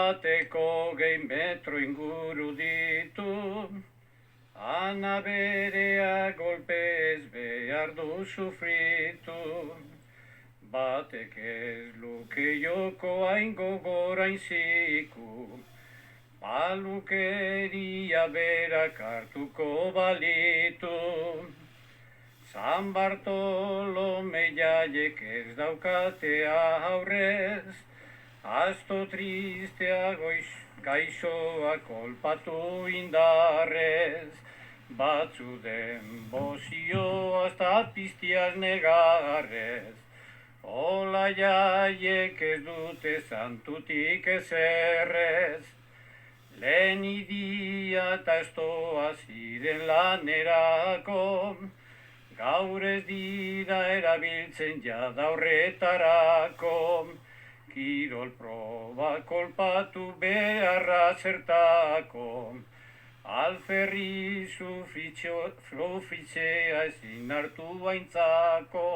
bateko 20 metro inguru ditu, ana berea golpez behar du sufritu. Batek ez luke joko hain gogorain ziku, balukeria berak hartuko balitu. San Bartolome jaiek ez daukatea aurrez, asto tristea gaixoa kolpatu indarrez. Batzu den bozio hasta piztiaz negarrez, hola jaiek ez dute santutik ezerrez. Lehen idia eta estoa ziren lanerako, gaur ez dira erabiltzen jada horretarako. Kirol proba kolpatu beharra zertako, alferri sufritzea ezin hartu baintzako.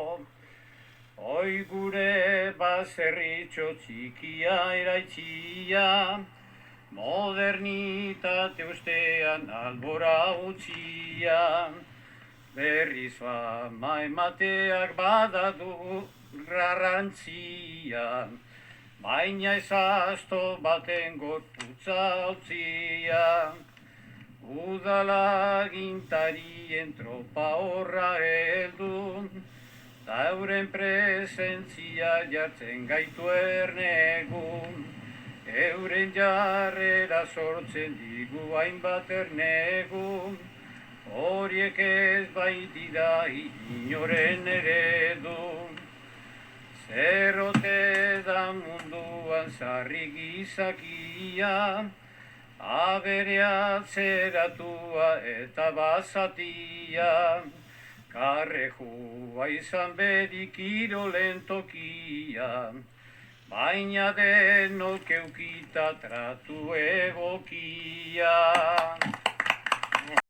Hoi gure baserritxo txikia eraitxia, modernitate ustean albora utzia. Berriz fama emateak badadu garrantzia, baina ez asto baten gorputza utzia. Udalagintarien tropa horra heldu, ta euren presentzia jartzen gaitu ernegun. Euren jarrera sortzen digu hainbat ernegun, horiek ez baitira inoren eredu. Zer ote da munduan sarri gizakia, aberea zeratua eta basatia. Karrejua izan bedi kirolen tokia, baina denok eukita tratu egokia.